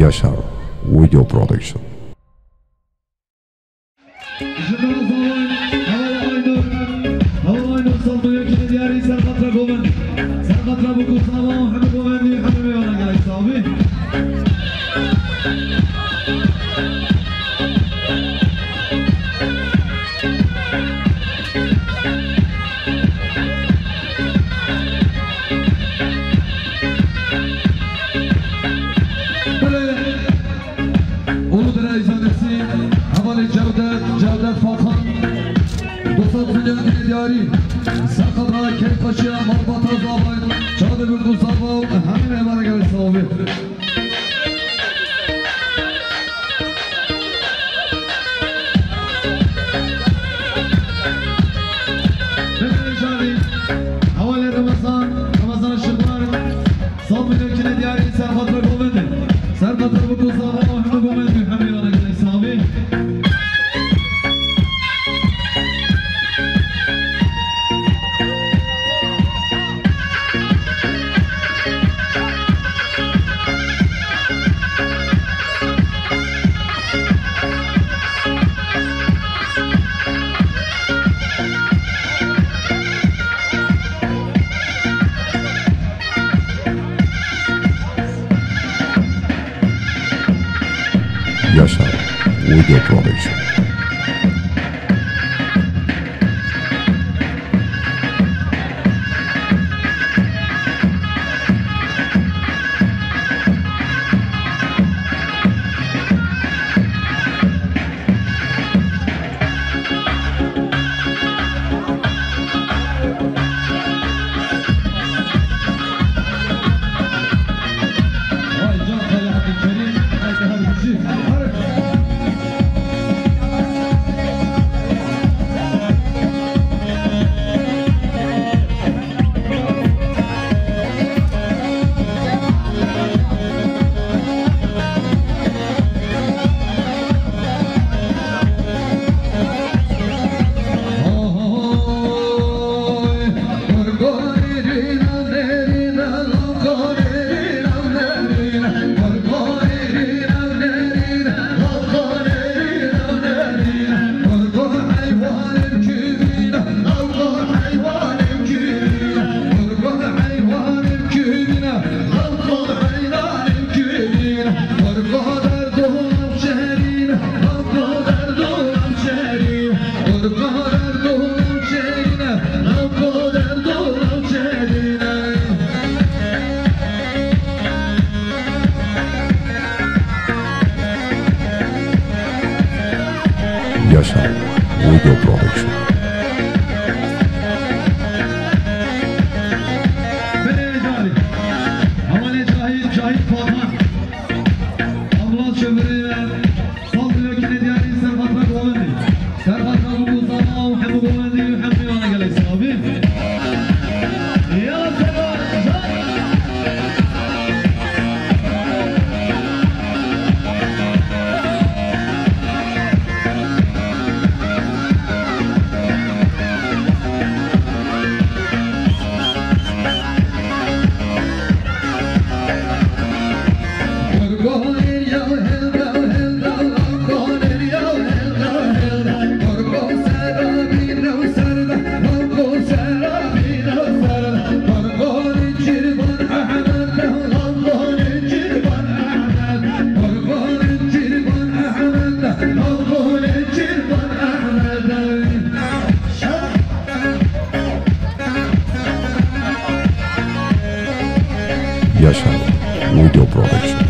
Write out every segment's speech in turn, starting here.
Yaşar Video Production. Yaşar Video Production. Yaşar Video Production. Yaşar Video Production.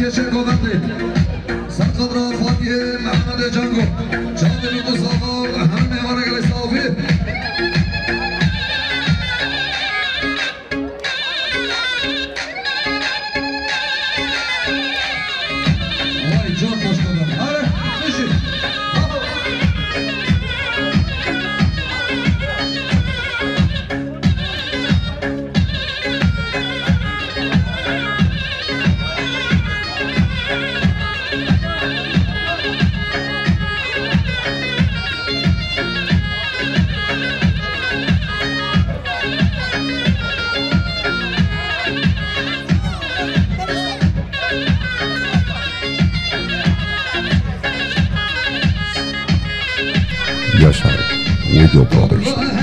سرکش گوبنده سرقدر فاتیه محمد جنگو جاندل قصابا همه میوانه گلی صافی وای جان باش کنم آره بشید Yaşar Video Production.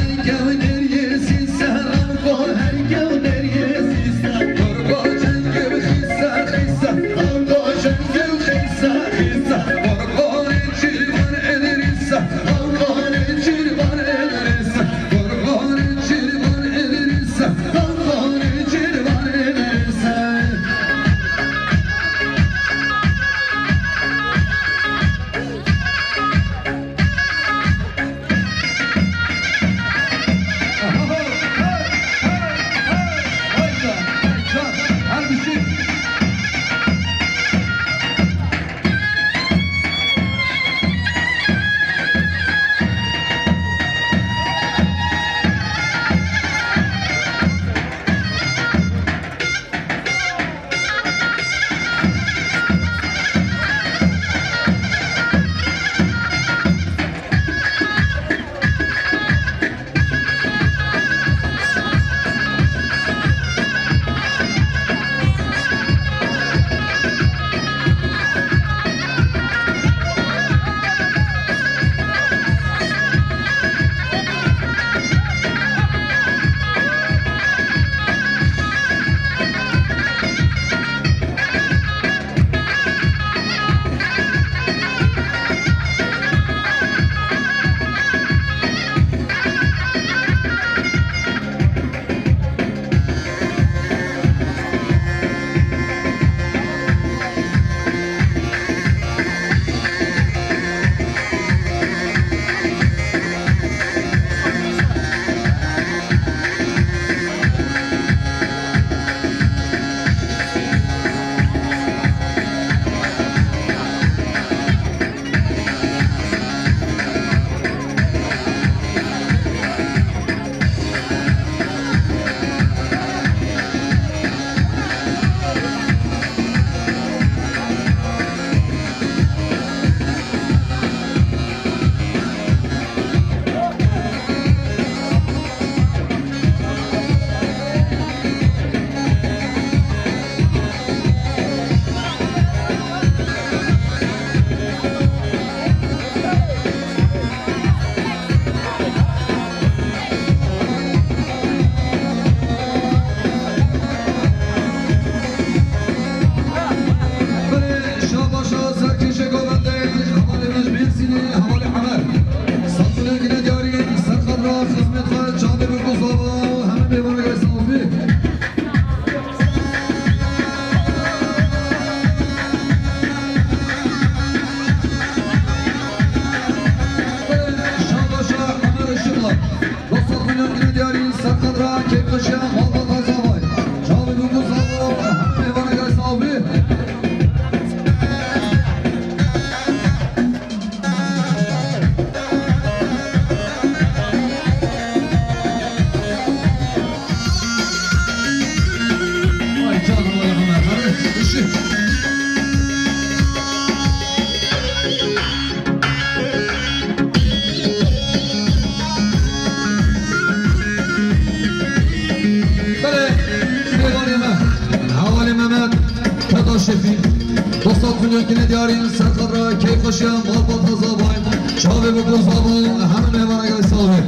دوستات میلیون که ندیارین سرقدر را کیف خوشیم مال با تازه بایم شابه بگو زابو همه میوان اگر سالمه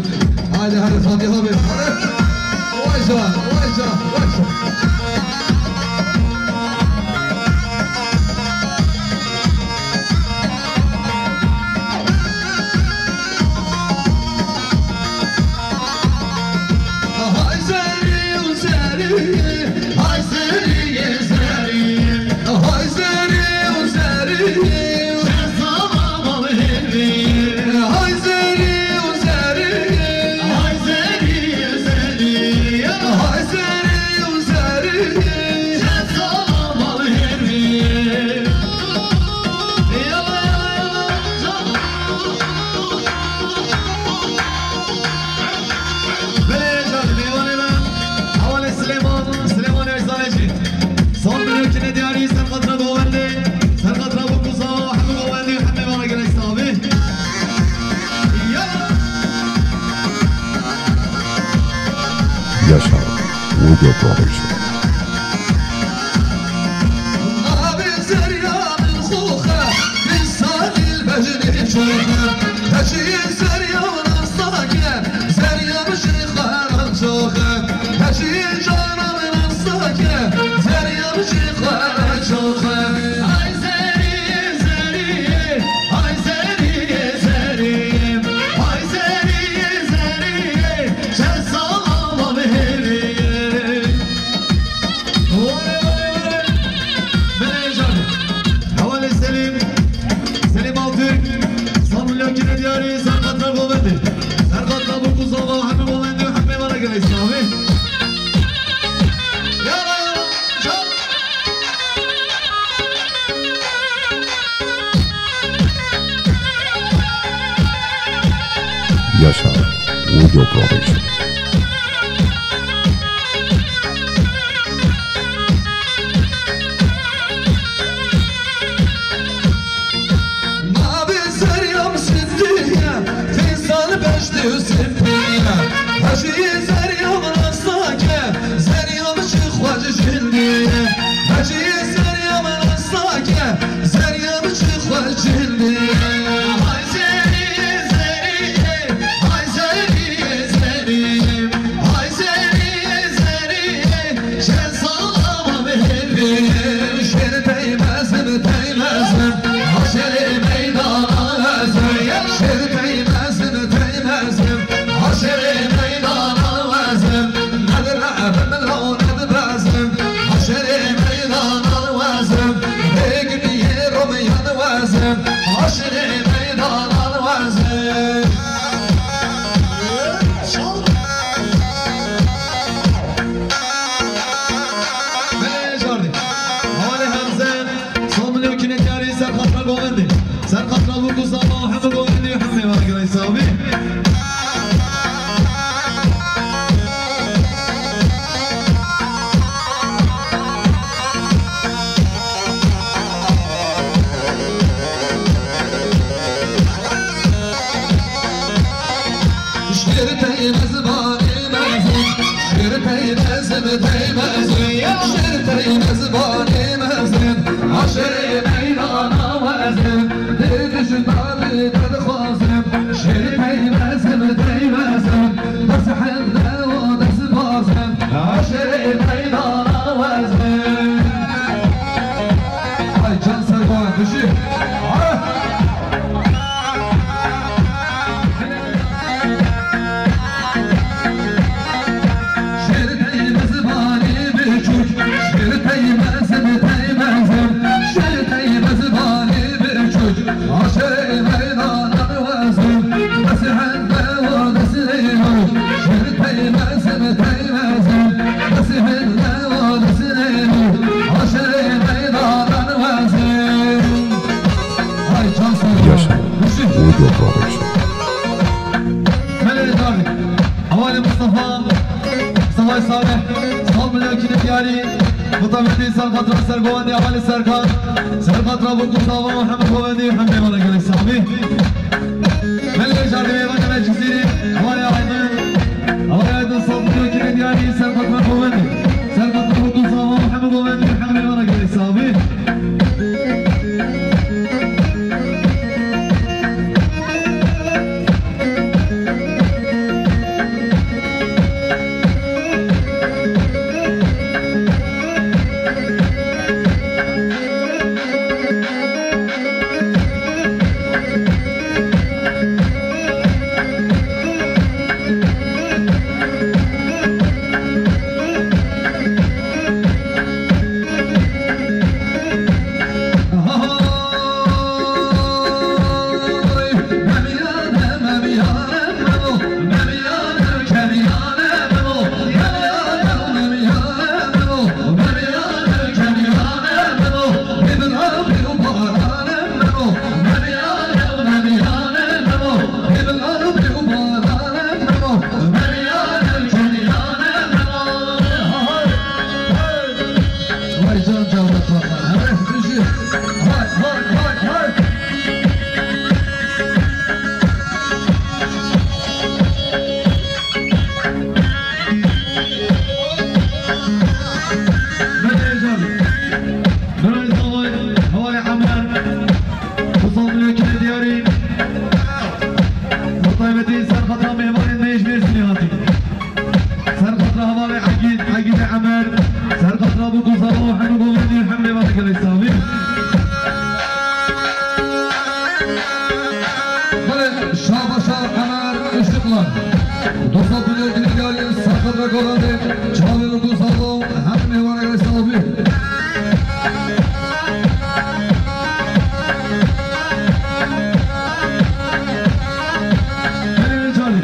haydi hadi Fatiha Bey vay can vay can vay can Hay seni Production. Yaşar Video Production. Yaşar Video Production. مصطفى صالح صوب الوكيل الدياري مطابقين سرقة سرقواني أهل سرقة سرقة أبو قصابة محمد خواني وحمد مالك الإسلامي ملك جاردي بيبان الجزيري أولي أيضا صوب الوكيل الدياري سرقة خواني سرقة أبو قصابة محمد خواني وحمد مالك الإسلامي سرقطرة بقصة وحمد وغني الحمد بارك الإسلامي Şahbaşa Ömer Işıklar Dostlar Bilirgin İlgali Sakadra Koran'ı Çağlı Kusallı Hem Mevana Gale Sahibi Benim Charlie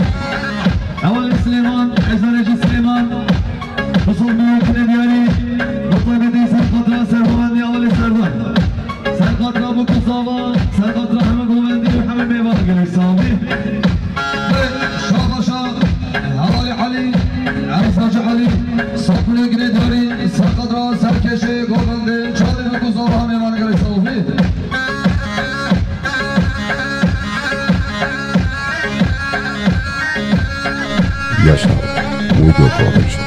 Evvel Süleyman Ezbereci Süleyman Musul Büyük'ün Diyari Dostlar Bilirgin Sakadra Serhuvendi Evvel Serdar Sakadra bu Kusava Sakadra Hamid Huvendi Hamid Mevana Gale Sahibi Şahbaşa Havali Ali Ersacı Ali Saplı Gredari Sakadra Serkeşi Koran'ı Çağlı Kusallı Hem Mevana Gale Sahibi Yaşar Audio Production.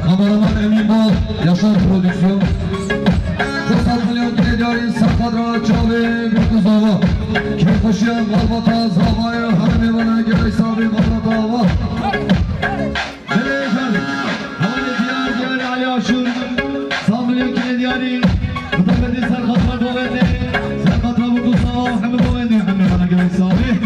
Kameraman Emin Bal, Yaşar Prodüksiyon Kırsal Milyon Gideri, Sakadra, Çağlı, Gürkuzava Kırtaşıyan, Malbata, Zavayı, Harbivan'a, Gerek Sabi, Malbata, Nereye efendim? Havale Diyar, Diyari Ali Aşur Sağ Milyon Diyari Kıtabedi Serkatlar Bovendi Serkatlar bu Kusava Hamid Bovendi Hamid bana Gerek Sabi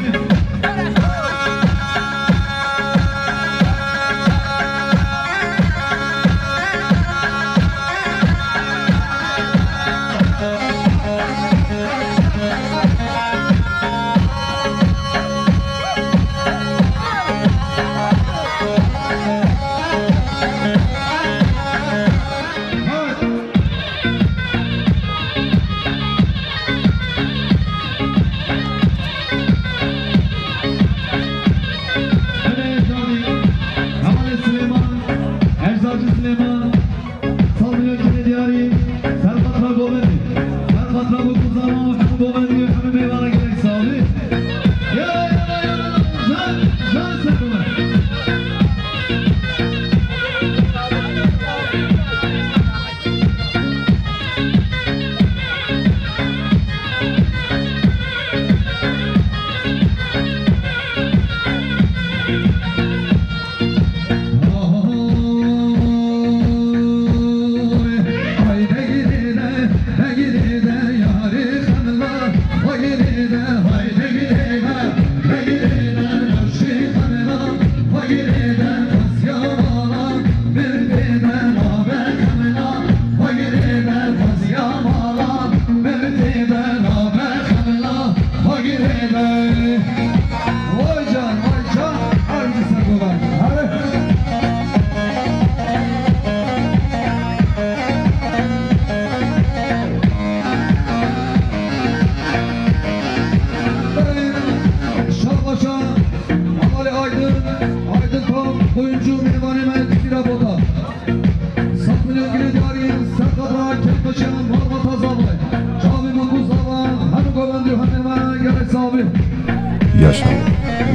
Yaşar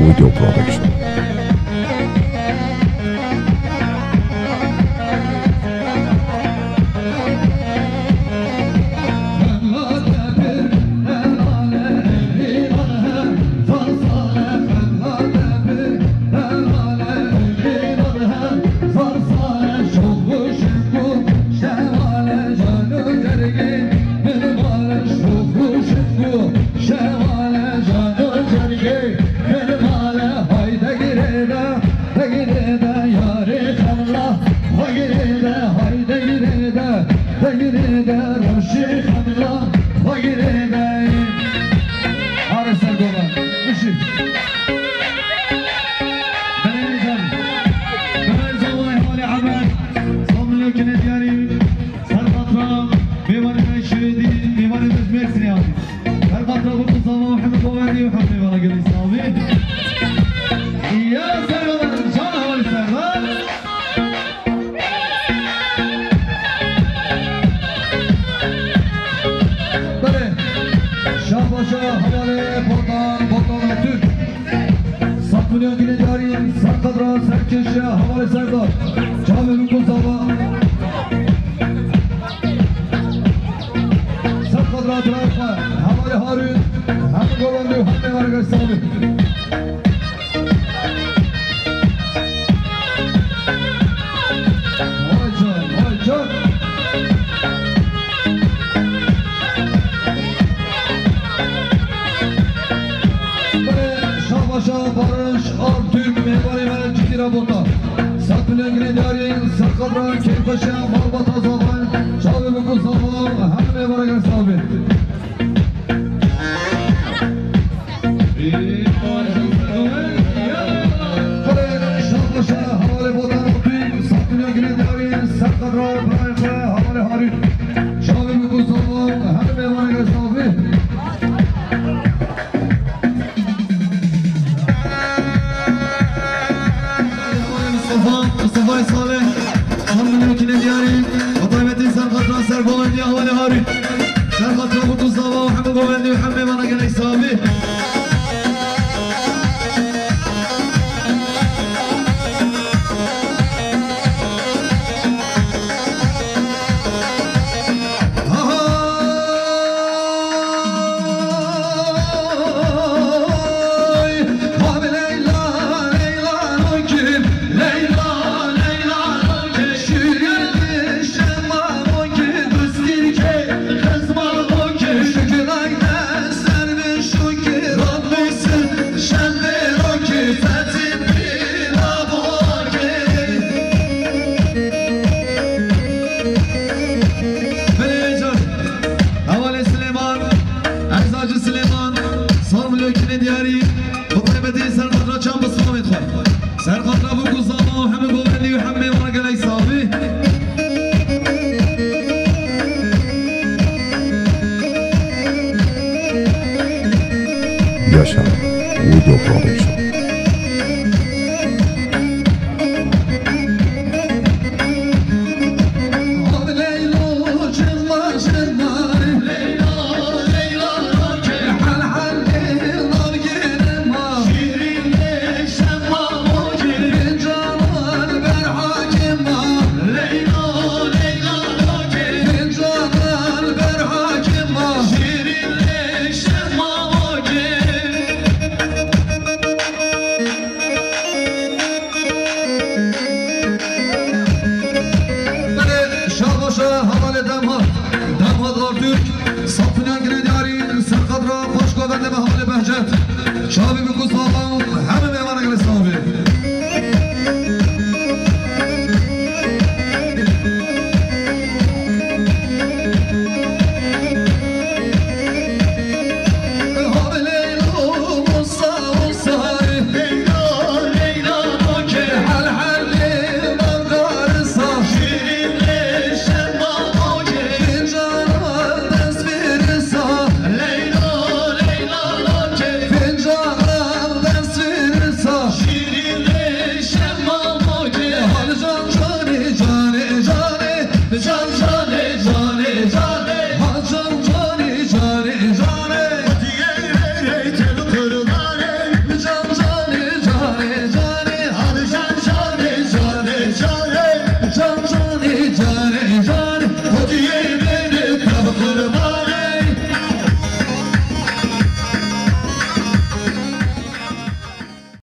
Audio Production. Şevale canı cerge, bir male hayde gire. Şahbaşa havale Botan Türk. Satmıyor yine cari Sarkadra Serkeşe havale Serdar. Cami Rukuzava. Sarkadra Trakma havale Harun. Hem Golandı hem Vargas Sabi. Vay can. Şahbaşa Barış Altürk Mevali ve Ciddi Rabota. Satmıyor yine cari Sarkadra Keyfaşa Malbata Zavan. Cami Rukuzava hem Vargas Sabi. Şahbaşa havale Botan Altürk. Satmıyor yine cari Sarkadra Keyfaşa havale Harun. Cami Rukuzava hem Vargas Sabi. Mustafa Saleh, Hamdülillah Diyari, Ataybeti Serkatran Sergovendi Havale Harun, Serkatran Mutuzava, Muhammed Govendi, Muhammed Managan İsabi. Yaşar Video Production.